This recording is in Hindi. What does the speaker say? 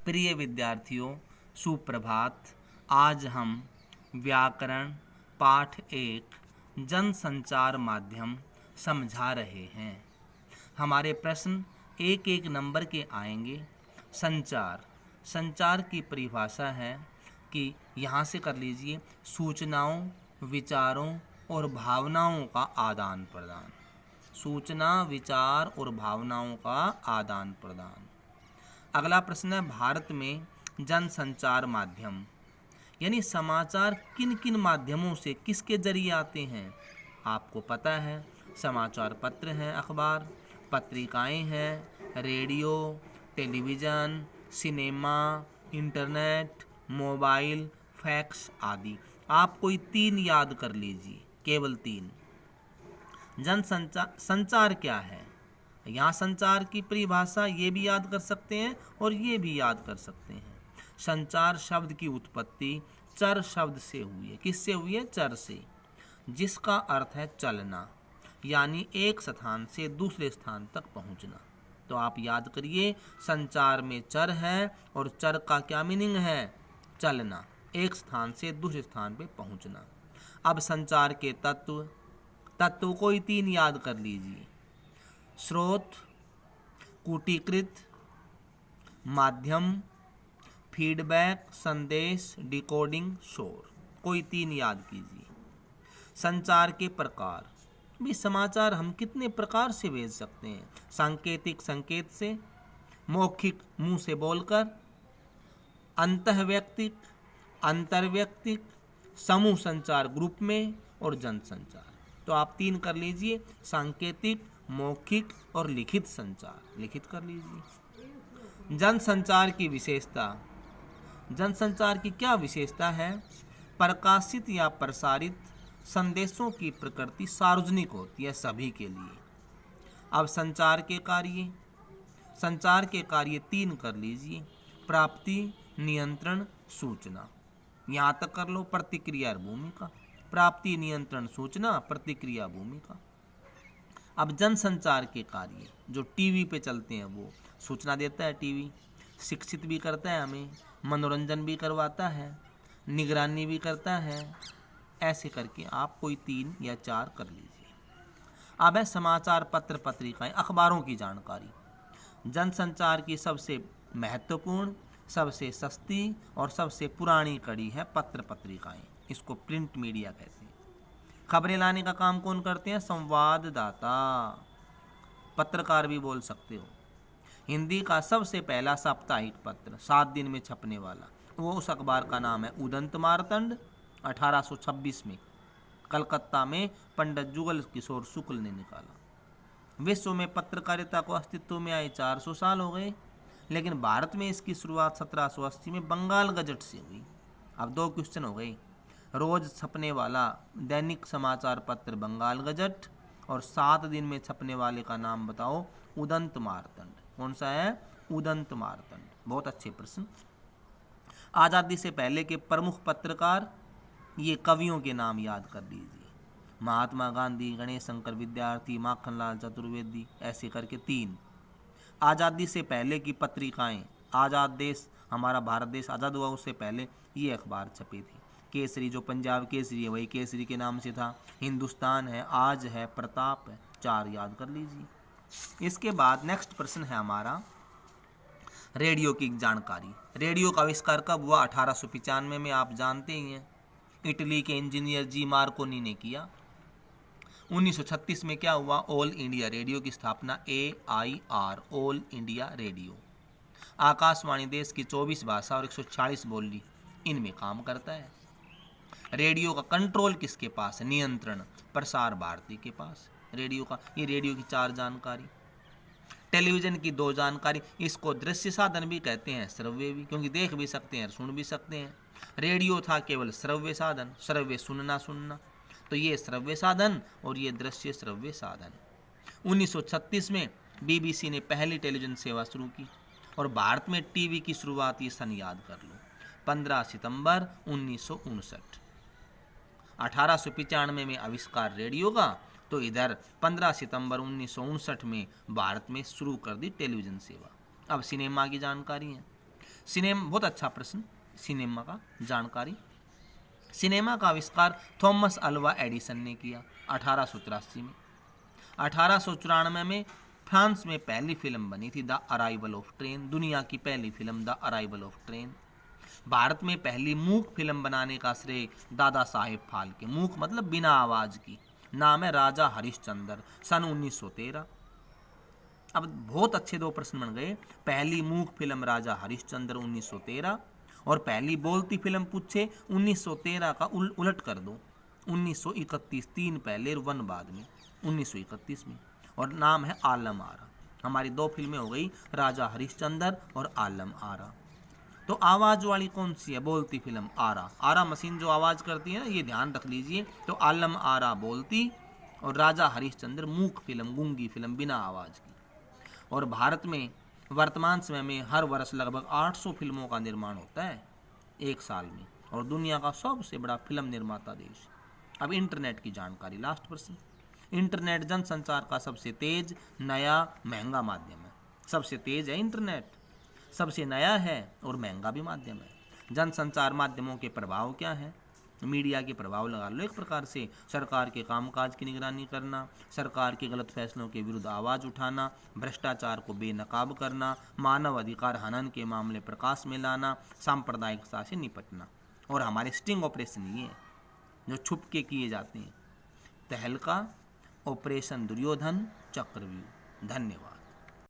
प्रिय विद्यार्थियों, सुप्रभात। आज हम व्याकरण पाठ 1 जनसंचार माध्यम समझा रहे हैं। हमारे प्रश्न एक एक नंबर के आएंगे। संचार की परिभाषा है कि यहाँ से कर लीजिए, सूचनाओं, विचारों और भावनाओं का आदान प्रदान। सूचना, विचार और भावनाओं का आदान प्रदान। अगला प्रश्न है, भारत में जनसंचार माध्यम यानी समाचार किन किन माध्यमों से किसके जरिए आते हैं। आपको पता है, समाचार पत्र हैं, अखबार, पत्रिकाएं हैं, radio, television, cinema, internet, mobile, fax आदि। आप कोई 3 याद कर लीजिए, केवल 3। संचार क्या है? यहाँ संचार की परिभाषा ये भी याद कर सकते हैं और ये भी याद कर सकते हैं। संचार शब्द की उत्पत्ति चर शब्द से हुई है। किससे हुई है? चर से, जिसका अर्थ है चलना, यानी एक स्थान से दूसरे स्थान तक पहुँचना। तो आप याद करिए, संचार में चर है और चर का क्या मीनिंग है? चलना, एक स्थान से दूसरे स्थान पे पहुँचना। अब संचार के तत्व कोई 3 याद कर लीजिए। स्रोत, कूटीकृत, माध्यम, फीडबैक, संदेश, डिकोडिंग, शोर। कोई 3 याद कीजिए। संचार के प्रकार भी, समाचार हम कितने प्रकार से भेज सकते हैं? सांकेतिक, संकेत से, मौखिक, मुंह से बोलकर, अंतःव्यक्तिक, अंतर्व्यक्तिक, समूह संचार ग्रुप में, और जनसंचार। तो आप 3 कर लीजिए, सांकेतिक, मौखिक और लिखित संचार। लिखित कर लीजिए। जनसंचार की विशेषता, जनसंचार की क्या विशेषता है? प्रकाशित या प्रसारित संदेशों की प्रकृति सार्वजनिक होती है, सभी के लिए। अब संचार के कार्य 3 कर लीजिए। प्राप्ति, नियंत्रण, सूचना। यहाँ तक कर लो। प्रतिक्रिया और भूमिका। प्राप्ति, नियंत्रण, सूचना, प्रतिक्रिया, भूमिका। अब जनसंचार के कार्य जो टीवी पे चलते हैं, वो सूचना देता है। टीवी शिक्षित भी करता है, हमें मनोरंजन भी करवाता है, निगरानी भी करता है। ऐसे करके आप कोई 3 या 4 कर लीजिए। अब है समाचार पत्र, पत्रिकाएं, अखबारों की जानकारी। जनसंचार की सबसे महत्वपूर्ण, सबसे सस्ती और सबसे पुरानी कड़ी है पत्र पत्रिकाएं। इसको प्रिंट मीडिया कहते हैं। खबरें लाने का काम कौन करते हैं? संवाददाता, पत्रकार भी बोल सकते हो। हिंदी का सबसे पहला साप्ताहिक पत्र 7 दिन में छपने वाला, वो उस अखबार का नाम है उदंत मार्तंड। 1826 में कलकत्ता में पंडित जुगल किशोर शुक्ल ने निकाला। विश्व में पत्रकारिता को अस्तित्व में आए 400 साल हो गए, लेकिन भारत में इसकी शुरुआत 1780 में बंगाल गजट से हुई। अब 2 क्वेश्चन हो गए। रोज छपने वाला दैनिक समाचार पत्र बंगाल गजट, और 7 दिन में छपने वाले का नाम बताओ? उदंत मार्तंड। कौन सा है? उदंत मार्तंड। बहुत अच्छे प्रश्न। आज़ादी से पहले के प्रमुख पत्रकार, ये कवियों के नाम याद कर लीजिए। महात्मा गांधी, गणेश शंकर विद्यार्थी, माखनलाल चतुर्वेदी, ऐसे करके 3। आज़ादी से पहले की पत्रिकाएं, आज़ाद देश, हमारा भारत देश आज़ाद हुआ उससे पहले ये अखबार छपे थे। केसरी, जो पंजाब केसरी है, वही केसरी के नाम से था। हिंदुस्तान है, आज है, प्रताप है। 4 याद कर लीजिए। इसके बाद नेक्स्ट प्रश्न है हमारा रेडियो की जानकारी। रेडियो का आविष्कार कब हुआ? 1895 में, आप जानते ही हैं। इटली के इंजीनियर जी मार्कोनी ने किया। 1936 में क्या हुआ? ऑल इंडिया रेडियो की स्थापना, AIR, all India radio. Akashvani देश की 24 भाषा और 146 बोली इनमें काम करता है। रेडियो का कंट्रोल किसके पास है? नियंत्रण प्रसार भारती के पास। रेडियो का, ये रेडियो की 4 जानकारी। टेलीविज़न की 2 जानकारी। इसको दृश्य साधन भी कहते हैं, श्रव्य भी, क्योंकि देख भी सकते हैं, सुन भी सकते हैं। रेडियो था केवल श्रव्य साधन, श्रव्य सुनना, तो ये श्रव्य साधन और ये दृश्य श्रव्य साधन। 1936 में BBC ने पहली टेलीविज़न सेवा शुरू की, और भारत में टीवी की शुरुआत, ये सन याद कर लो, 15 सितंबर 1959। 1895 में आविष्कार रेडियो का, तो इधर 15 सितंबर 1959 में भारत में शुरू कर दी टेलीविज़न सेवा। अब सिनेमा की जानकारी है। सिनेमा, बहुत अच्छा प्रश्न, सिनेमा का जानकारी। सिनेमा का आविष्कार थॉमस अल्वा एडिसन ने किया 1883 में। 1894 में फ्रांस में पहली फिल्म बनी थी द अराइवल ऑफ ट्रेन, दुनिया की पहली film the arrival of train. Bharat में पहली मूक फिल्म बनाने का श्रेय दादा साहेब फाल्के, मूक मतलब बिना आवाज की, नाम है राजा हरिश्चंद्र, सन 1913। अब बहुत अच्छे दो प्रश्न बन गए। पहली मूक फिल्म राजा हरिश्चंद्र 1913 और पहली बोलती फिल्म पूछे 1913 का उलट कर दो, 1931, 3 पहले और 1 बाद में, 1931 में, और नाम है आलम आरा। हमारी दो फिल्में हो गई, राजा हरिश्चंद्र और आलम आरा। तो आवाज वाली कौन सी है? बोलती फिल्म आरा। आरा मशीन जो आवाज करती है ना, ये ध्यान रख लीजिए। तो आलम आरा बोलती और राजा हरिश्चंद्र मूक फिल्म, गूंगी फिल्म, बिना आवाज की। और भारत में वर्तमान समय में हर वर्ष लगभग 800 फिल्मों का निर्माण होता है एक साल में, और दुनिया का सबसे बड़ा फिल्म निर्माता देश। अब इंटरनेट की जानकारी, लास्ट प्रश्न। इंटरनेट जनसंचार का सबसे तेज, नया, महंगा माध्यम है। सबसे तेज है इंटरनेट, सबसे नया है और महंगा भी माध्यम है। जनसंचार माध्यमों के प्रभाव क्या है? मीडिया के प्रभाव लगा लो एक प्रकार से, सरकार के कामकाज की निगरानी करना, सरकार के गलत फैसलों के विरुद्ध आवाज़ उठाना, भ्रष्टाचार को बेनकाब करना, मानव अधिकार हनन के मामले प्रकाश में लाना, सांप्रदायिकता से निपटना। और हमारे स्टिंग ऑपरेशन ये जो छुप के किए जाते हैं, तहलका, ऑपरेशन दुर्योधन, चक्रव्यूह। धन्यवाद।